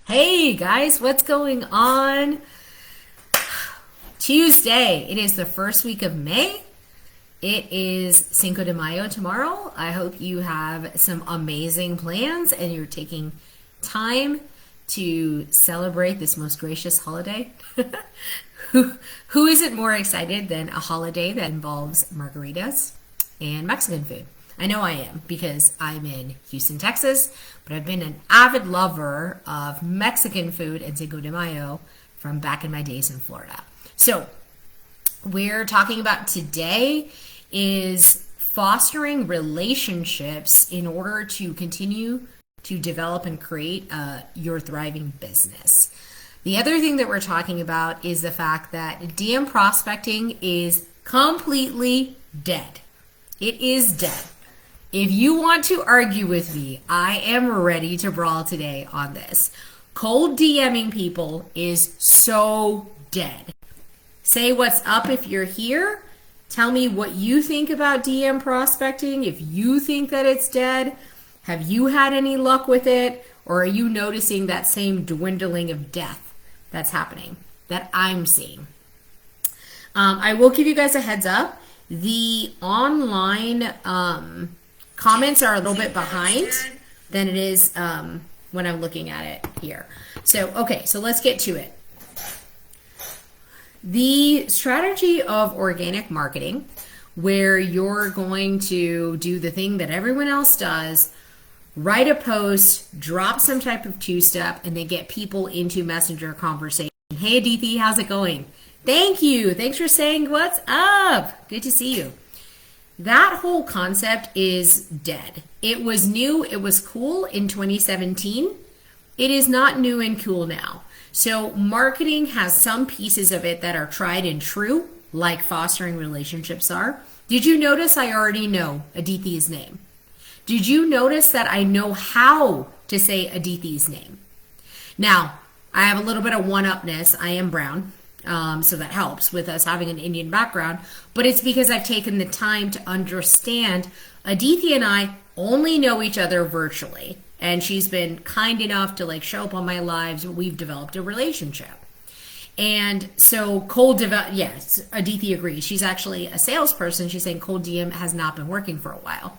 Hey guys, what's going on? Tuesday. It is the first week of May. It is Cinco de Mayo tomorrow. I hope you have some amazing plans and you're taking time to celebrate this most gracious holiday. Who isn't more excited than a holiday that involves margaritas and Mexican food? I know I am because I'm in Houston, Texas, but I've been an avid lover of Mexican food and Cinco de Mayo from back in my days in Florida. So, we're talking about today is fostering relationships in order to continue to develop and create your thriving business. The other thing that we're talking about is the fact that DM prospecting is completely dead. It is dead. If you want to argue with me, I am ready to brawl today on this. Cold DMing people is so dead. Say what's up if you're here. Tell me what you think about DM prospecting. If you think that it's dead, have you had any luck with it? Or are you noticing that same dwindling of death that's happening, that I'm seeing? I will give you guys a heads up. The online comments are a little bit behind than it is when I'm looking at it here. So, okay, so let's get to it. The strategy of organic marketing, where you're going to do the thing that everyone else does, write a post, drop some type of two-step, and then get people into messenger conversation. Hey, Aditi, how's it going? Thank you. Thanks for saying what's up. Good to see you. That whole concept is dead. It was new, it was cool in 2017. It is not new and cool now. So marketing has some pieces of it that are tried and true, like fostering relationships are. Did you notice I already know Aditi's name? Did you notice that I know how to say Aditi's name? Now, I have a little bit of one-upness. I am brown. So that helps with us having an Indian background, but it's because I've taken the time to understand Aditi and I only know each other virtually, and she's been kind enough to show up on my lives. We've developed a relationship. And so yes, Aditi agrees. She's actually a salesperson. She's saying cold DM has not been working for a while.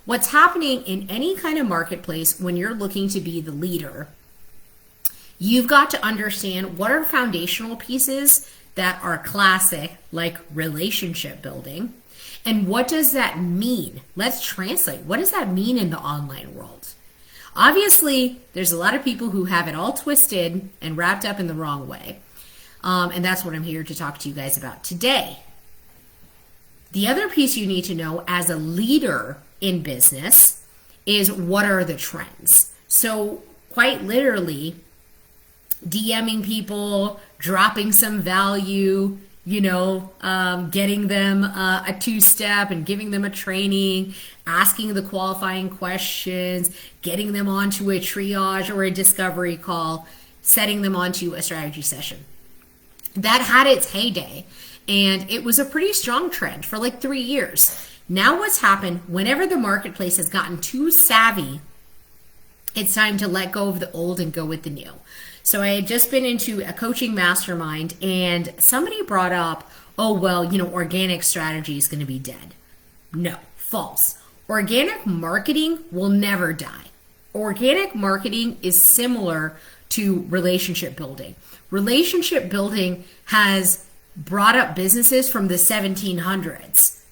What's happening in any kind of marketplace when you're looking to be the leader, you've got to understand what are foundational pieces that are classic, like relationship building, and what does that mean? Let's translate. What does that mean in the online world? Obviously, there's a lot of people who have it all twisted and wrapped up in the wrong way. And that's what I'm here to talk to you guys about today. The other piece you need to know as a leader in business is what are the trends. So quite literally, DMing people, dropping some value, getting them a two-step and giving them a training, asking the qualifying questions, getting them onto a triage or a discovery call, setting them onto a strategy session. That had its heyday, and it was a pretty strong trend for 3 years. Now what's happened, whenever the marketplace has gotten too savvy, it's time to let go of the old and go with the new. So I had just been into a coaching mastermind and somebody brought up, oh, well, organic strategy is going to be dead. No, false. Organic marketing will never die. Organic marketing is similar to relationship building. Relationship building has brought up businesses from the 1700s.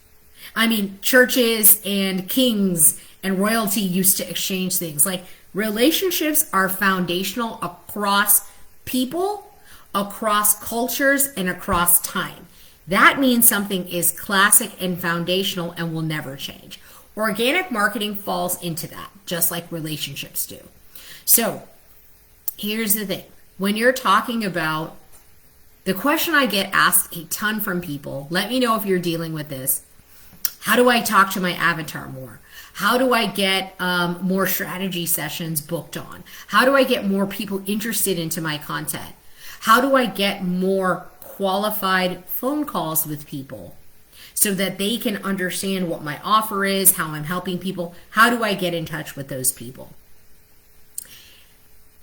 I mean, churches and kings and royalty used to exchange things. Relationships are foundational across people, across cultures, and across time. That means something is classic and foundational and will never change. Organic marketing falls into that, just like relationships do. So here's the thing. When you're talking about the question I get asked a ton from people, let me know if you're dealing with this. How do I talk to my avatar more? How do I get more strategy sessions booked on? How do I get more people interested into my content? How do I get more qualified phone calls with people so that they can understand what my offer is, how I'm helping people? How do I get in touch with those people?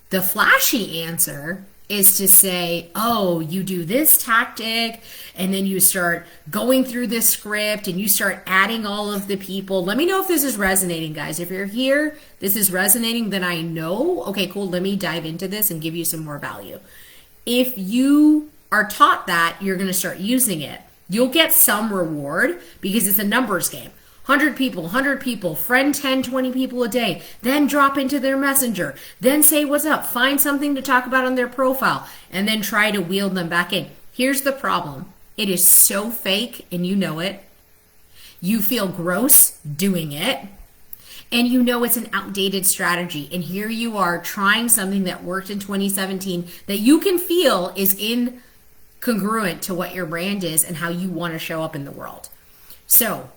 The flashy answer is to say, oh, you do this tactic, and then you start going through this script and you start adding all of the people. Let me know if this is resonating, guys. If you're here, this is resonating, then I know, okay, cool, let me dive into this and give you some more value. If you are taught that, you're going to start using it. You'll get some reward because it's a numbers game. 100 people, friend 10, 20 people a day, then drop into their messenger, then say what's up, find something to talk about on their profile, and then try to wheel them back in. Here's the problem. It is so fake, and you know it. You feel gross doing it, and you know it's an outdated strategy. And here you are trying something that worked in 2017 that you can feel is incongruent to what your brand is and how you want to show up in the world. So,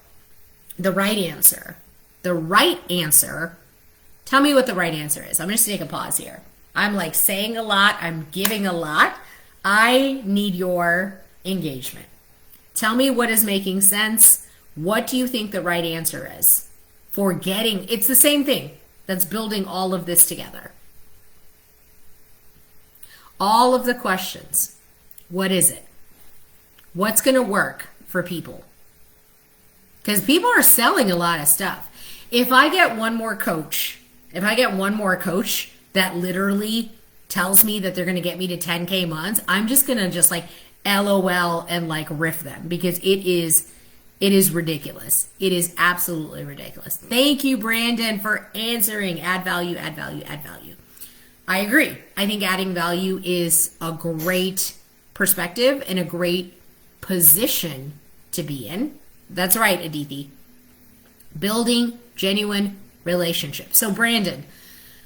the right answer, tell me what the right answer is. I'm just take a pause here. I'm like saying a lot. I'm giving a lot. I need your engagement. Tell me what is making sense. What do you think the right answer is for getting, it's the same thing that's building all of this together. All of the questions. What is it? What's going to work for people? Because people are selling a lot of stuff. If I get one more coach that literally tells me that they're going to get me to 10K months, I'm just going to just like LOL and like riff them because it is ridiculous. It is absolutely ridiculous. Thank you, Brandon, for answering. Add value, add value, add value. I agree. I think adding value is a great perspective and a great position to be in. That's right, Aditi. Building genuine relationships. So, Brandon,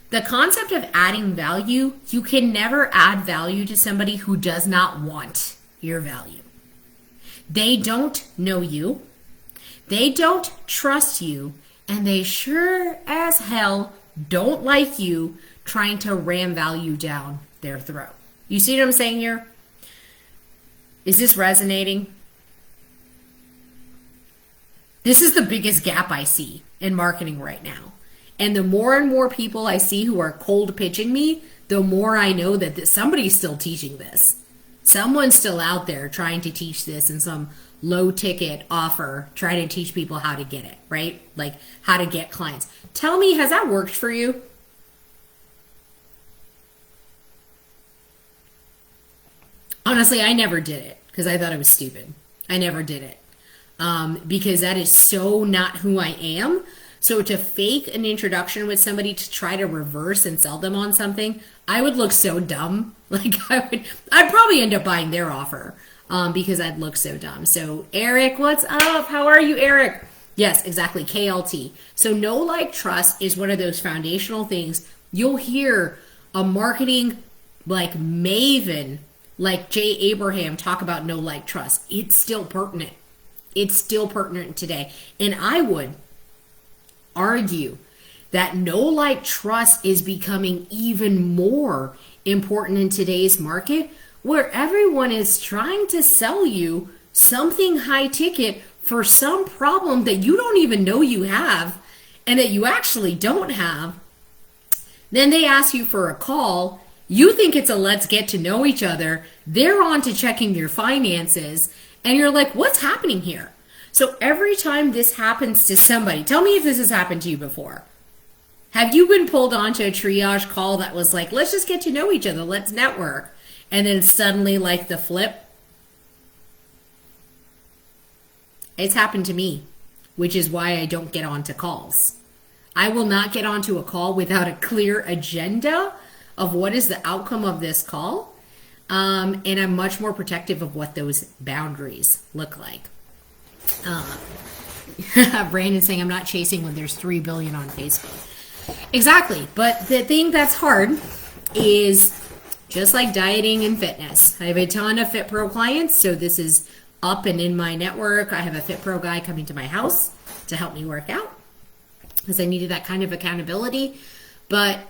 the concept of adding value, you can never add value to somebody who does not want your value. They don't know you, they don't trust you, and they sure as hell don't like you trying to ram value down their throat. You see what I'm saying here? Is this resonating? This is the biggest gap I see in marketing right now. And the more and more people I see who are cold pitching me, the more I know that somebody's still teaching this. Someone's still out there trying to teach this in some low ticket offer, trying to teach people how to get it, right? Like how to get clients. Tell me, has that worked for you? Honestly, I never did it because I thought it was stupid. I never did it. Because that is so not who I am. So to fake an introduction with somebody to try to reverse and sell them on something, I would look so dumb. Like I'd probably end up buying their offer, because I'd look so dumb. So Eric, what's up? How are you, Eric? Yes, exactly. KLT. So know, like, trust is one of those foundational things. You'll hear a marketing like maven like Jay Abraham talk about know, like, trust. It's still pertinent. It's still pertinent today. And I would argue that know, like, trust is becoming even more important in today's market, where everyone is trying to sell you something high ticket for some problem that you don't even know you have and that you actually don't have. Then they ask you for a call. You think it's a let's get to know each other. They're on to checking your finances. And you're like, what's happening here? So every time this happens to somebody, tell me if this has happened to you before. Have you been pulled onto a triage call that was like, let's just get to know each other, let's network, and then suddenly like the flip? It's happened to me, which is why I don't get onto calls. I will not get onto a call without a clear agenda of what is the outcome of this call. And I'm much more protective of what those boundaries look like. Brandon's saying I'm not chasing when there's 3 billion on Facebook. Exactly. But the thing that's hard is just like dieting and fitness. I have a ton of Fit Pro clients, so this is up and in my network. I have a Fit Pro guy coming to my house to help me work out because I needed that kind of accountability. But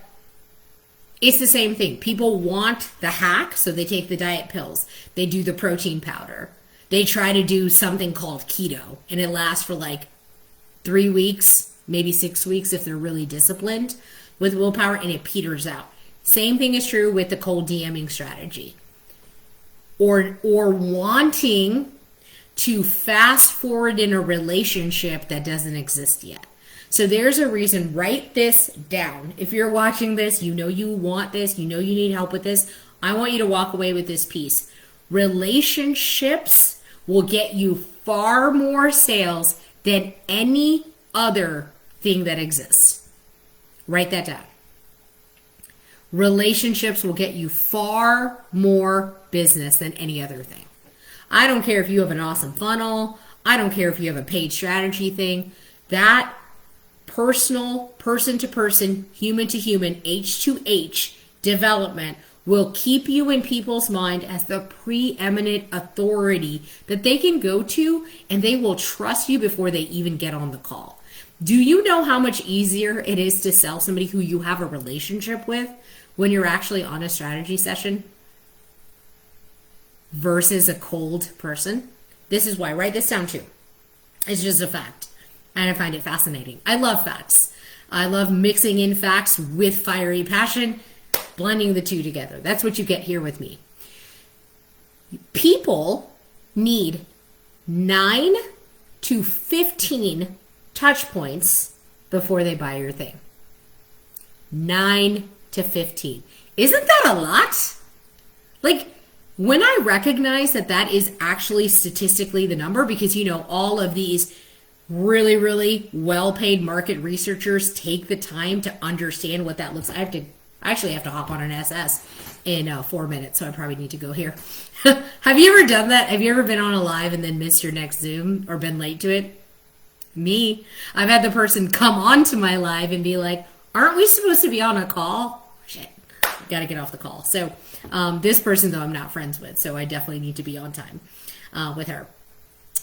it's the same thing. People want the hack, so they take the diet pills. They do the protein powder. They try to do something called keto, and it lasts for like 3 weeks, maybe 6 weeks if they're really disciplined with willpower, and it peters out. Same thing is true with the cold DMing strategy. Or wanting to fast forward in a relationship that doesn't exist yet. So there's a reason. Write this down. If you're watching this, you know you want this, you know you need help with this. I want you to walk away with this piece. Relationships will get you far more sales than any other thing that exists. Write that down. Relationships will get you far more business than any other thing. I don't care if you have an awesome funnel. I don't care if you have a paid strategy thing. That personal, person to person, human to human, H2H development will keep you in people's mind as the preeminent authority that they can go to, and they will trust you before they even get on the call. Do you know how much easier it is to sell somebody who you have a relationship with when you're actually on a strategy session versus a cold person? This is why. Write this down too. It's just a fact. And I find it fascinating. I love facts. I love mixing in facts with fiery passion, blending the two together. That's what you get here with me. People need 9 to 15 touch points before they buy your thing. 9 to 15. Isn't that a lot? Like, when I recognize that that is actually statistically the number, because, you know, all of these really, really well-paid market researchers take the time to understand what that looks like. I actually have to hop on an SS in 4 minutes, so I probably need to go here. Have you ever done that? Have you ever been on a live and then missed your next Zoom or been late to it? Me. I've had the person come on to my live and be like, aren't we supposed to be on a call? Shit, gotta get off the call. So this person, though, I'm not friends with, so I definitely need to be on time with her.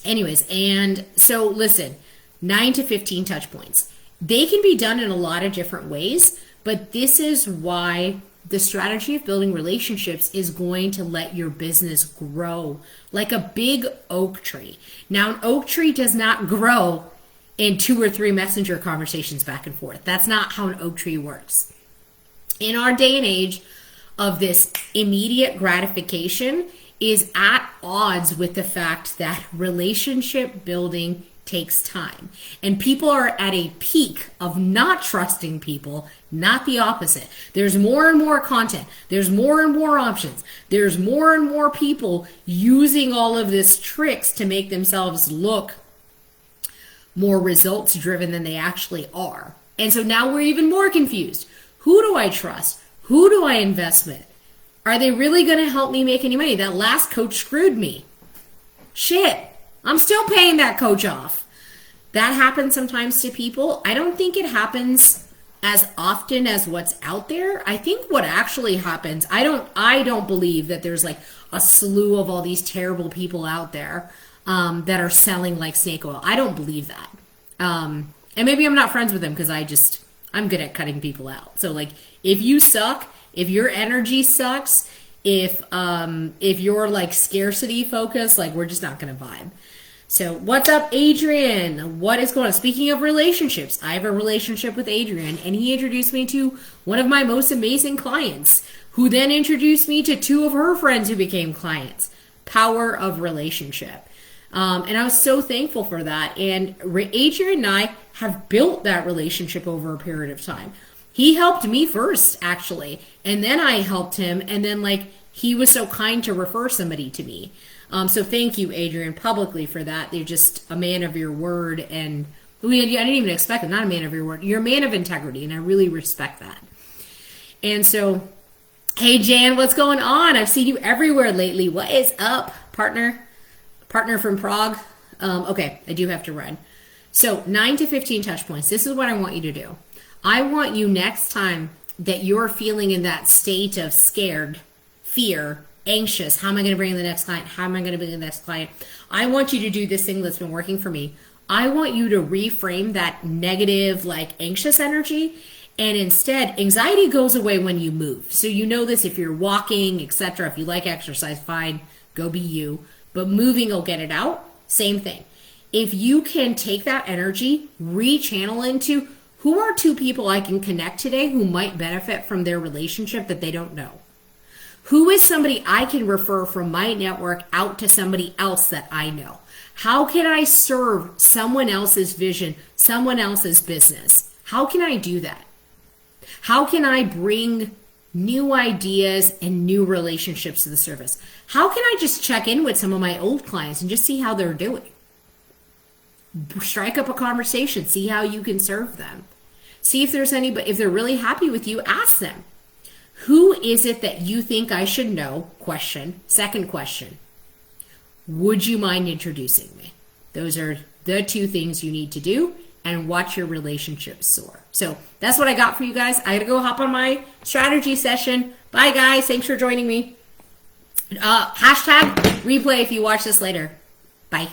Anyways, and so listen, 9 to 15 touch points. They can be done in a lot of different ways, but this is why the strategy of building relationships is going to let your business grow like a big oak tree. Now, an oak tree does not grow in 2 or 3 messenger conversations back and forth. That's not how an oak tree works. In our day and age of this immediate gratification is at odds with the fact that relationship building takes time. And people are at a peak of not trusting people, not the opposite. There's more and more content. There's more and more options. There's more and more people using all of this tricks to make themselves look more results driven than they actually are. And so now we're even more confused. Who do I trust? Who do I invest with? Are they really going to help me make any money? That last coach screwed me. Shit. I'm still paying that coach off. That happens sometimes to people. I don't think it happens as often as what's out there. I think what actually happens, I don't believe that there's like a slew of all these terrible people out there that are selling like snake oil. I don't believe that. And maybe I'm not friends with them because I'm good at cutting people out. So like, if you suck, if your energy sucks, if you're like scarcity focused, like we're just not going to vibe. So what's up, Adrian? What is going on? Speaking of relationships, I have a relationship with Adrian, and he introduced me to one of my most amazing clients, who then introduced me to 2 of her friends who became clients. Power of relationship. And I was so thankful for that. And Adrian and I have built that relationship over a period of time. He helped me first, actually, and then I helped him, and then like he was so kind to refer somebody to me. So thank you, Adrian, publicly for that. You're just a man of your word, and I didn't even expect it. Not a man of your word. You're a man of integrity, and I really respect that. And so, hey, Jan, what's going on? I've seen you everywhere lately. What is up, partner? Partner from Prague. Okay, I do have to run. So 9 to 15 touch points. This is what I want you to do. I want you next time that you're feeling in that state of scared, fear, anxious, how am I going to bring in the next client? How am I going to bring in the next client? I want you to do this thing that's been working for me. I want you to reframe that negative, like anxious energy. And instead, anxiety goes away when you move. So you know this if you're walking, etc. If you like exercise, fine, go be you. But moving will get it out. Same thing. If you can take that energy, rechannel into Who are two people I can connect today who might benefit from their relationship that they don't know? Who is somebody I can refer from my network out to somebody else that I know? How can I serve someone else's vision, someone else's business? How can I do that? How can I bring new ideas and new relationships to the service? How can I just check in with some of my old clients and just see how they're doing? Strike up a conversation, see how you can serve them. See if there's anybody, if they're really happy with you, ask them. Who is it that you think I should know? Question. Second question. Would you mind introducing me? Those are the two things you need to do, and watch your relationships soar. So that's what I got for you guys. I gotta go hop on my strategy session. Bye guys, thanks for joining me. Hashtag replay if you watch this later. Bye.